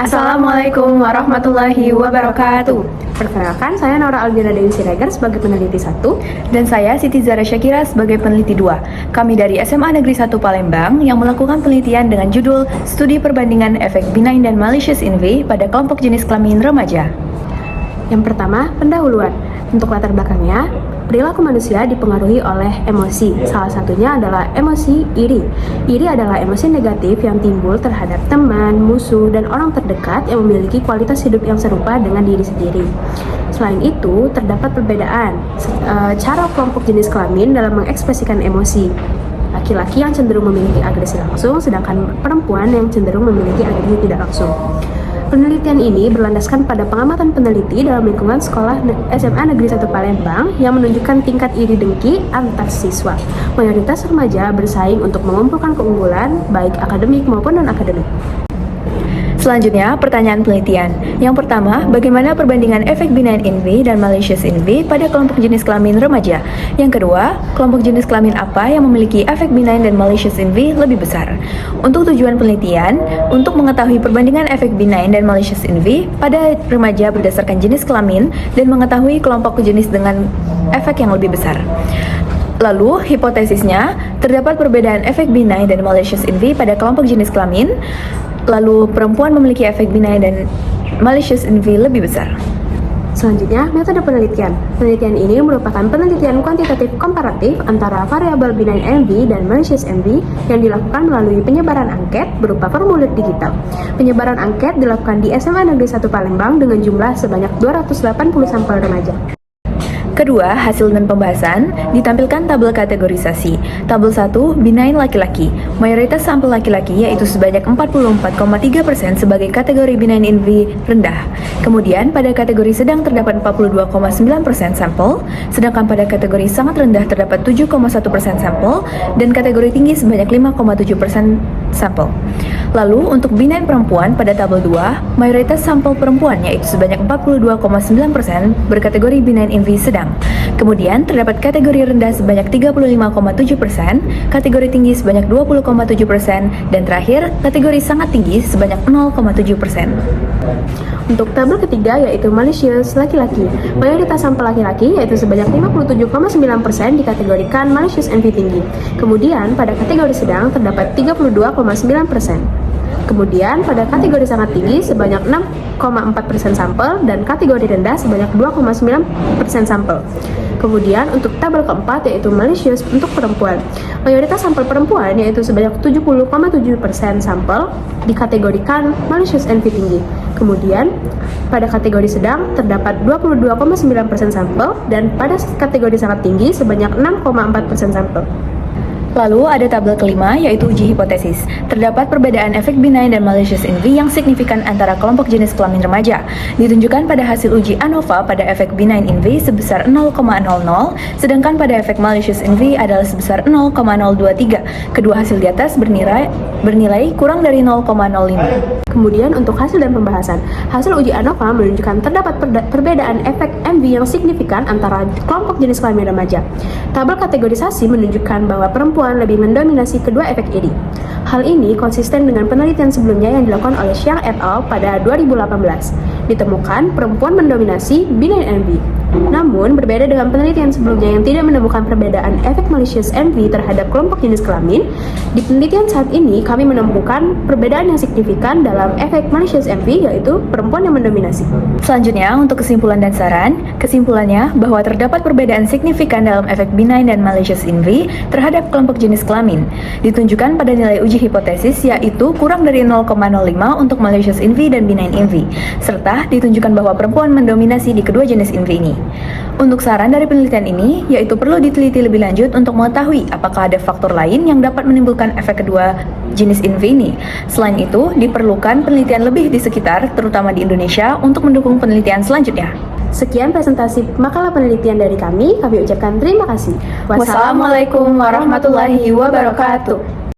Assalamualaikum warahmatullahi wabarakatuh. Perkenalkan, saya Nora Albina Dewi Siregar sebagai peneliti 1 Dan saya Siti Zara Syakira sebagai peneliti 2. Kami dari SMA Negeri 1 Palembang yang melakukan penelitian dengan judul Studi Perbandingan Efek Benign dan Malicious in V pada kelompok jenis kelamin remaja. Yang pertama, pendahuluan. Untuk latar belakangnya, perilaku manusia dipengaruhi oleh emosi. Salah satunya adalah emosi iri. Iri adalah emosi negatif yang timbul terhadap teman, musuh, dan orang terdekat yang memiliki kualitas hidup yang serupa dengan diri sendiri. Selain itu, terdapat perbedaan cara kelompok jenis kelamin dalam mengekspresikan emosi. Laki-laki yang cenderung memiliki agresi langsung, sedangkan perempuan yang cenderung memiliki agresi tidak langsung. Penelitian ini berlandaskan pada pengamatan peneliti dalam lingkungan sekolah SMA Negeri 1 Palembang yang menunjukkan tingkat iri dengki antar siswa. Mayoritas remaja bersaing untuk mengumpulkan keunggulan baik akademik maupun non-akademik. Selanjutnya, pertanyaan penelitian. Yang pertama, bagaimana perbandingan efek benign in V dan malicious in V pada kelompok jenis kelamin remaja? Yang kedua, kelompok jenis kelamin apa yang memiliki efek benign dan malicious in V lebih besar? Untuk tujuan penelitian, untuk mengetahui perbandingan efek benign dan malicious in V pada remaja berdasarkan jenis kelamin dan mengetahui kelompok jenis dengan efek yang lebih besar. Lalu, hipotesisnya, terdapat perbedaan efek benign dan malicious in V pada kelompok jenis kelamin. Lalu, perempuan memiliki efek benign dan malicious in V lebih besar. Selanjutnya, metode penelitian. Penelitian ini merupakan penelitian kuantitatif komparatif antara variabel benign MV dan malicious MV yang dilakukan melalui penyebaran angket berupa formulir digital. Penyebaran angket dilakukan di SMA Negeri 1 Palembang dengan jumlah sebanyak 280 sampel remaja. Kedua, hasil dan pembahasan ditampilkan tabel kategorisasi. Tabel 1, benign laki-laki. Mayoritas sampel laki-laki yaitu sebanyak 44,3% sebagai kategori benign in V rendah. Kemudian pada kategori sedang terdapat 42,9% sampel, sedangkan pada kategori sangat rendah terdapat 7,1% sampel, dan kategori tinggi sebanyak 5,7% sampel. Lalu untuk benign perempuan pada tabel 2, mayoritas sampel perempuan yaitu sebanyak 42,9% berkategori benign in V sedang. Kemudian terdapat kategori rendah sebanyak 35,7%, kategori tinggi sebanyak 20,7%, dan terakhir kategori sangat tinggi sebanyak 0,7%. Untuk tabel ketiga yaitu malicious laki-laki. Mayoritas sampel laki-laki yaitu sebanyak 57,9% dikategorikan malicious MV tinggi. Kemudian pada kategori sedang terdapat 32,9%. Kemudian pada kategori sangat tinggi sebanyak 6,4% sampel dan kategori rendah sebanyak 2,9% sampel. Kemudian untuk tabel keempat yaitu malicious untuk perempuan. Mayoritas sampel perempuan yaitu sebanyak 70,7% sampel dikategorikan malicious MV tinggi. Kemudian pada kategori sedang terdapat 22,9% sampel dan pada kategori sangat tinggi sebanyak 6,4% sampel. Lalu ada tabel kelima yaitu uji hipotesis. Terdapat perbedaan efek benign dan malicious in V yang signifikan antara kelompok jenis kelamin remaja. Ditunjukkan pada hasil uji ANOVA pada efek benign in V sebesar 0,00, sedangkan pada efek malicious in V adalah sebesar 0,023. Kedua hasil di atas bernilai kurang dari 0,05. Kemudian untuk hasil dan pembahasan. Hasil uji ANOVA menunjukkan terdapat perbedaan efek MV yang signifikan antara kelompok jenis kelamin remaja. Tabel kategorisasi menunjukkan bahwa perempuan lebih mendominasi kedua efek iri. Hal ini konsisten dengan penelitian sebelumnya yang dilakukan oleh Xiang et al. Pada 2018. Ditemukan perempuan mendominasi benign MV. Namun, berbeda dengan penelitian sebelumnya yang tidak menemukan perbedaan efek malicious MV terhadap kelompok jenis kelamin, di penelitian saat ini kami menemukan perbedaan yang signifikan dalam efek malicious MV, yaitu perempuan yang mendominasi. Selanjutnya, untuk kesimpulan dan saran, kesimpulannya bahwa terdapat perbedaan signifikan dalam efek benign dan malicious in V terhadap kelompok jenis kelamin. Ditunjukkan pada nilai uji hipotesis yaitu kurang dari 0,05 untuk malicious in V dan benign in V, serta ditunjukkan bahwa perempuan mendominasi di kedua jenis in V ini. Untuk saran dari penelitian ini, yaitu perlu diteliti lebih lanjut untuk mengetahui apakah ada faktor lain yang dapat menimbulkan efek kedua jenis in V ini. Selain itu, diperlukan penelitian lebih di sekitar, terutama di Indonesia, untuk mendukung penelitian selanjutnya. Sekian presentasi makalah penelitian dari kami ucapkan terima kasih. Wassalamualaikum warahmatullahi wabarakatuh.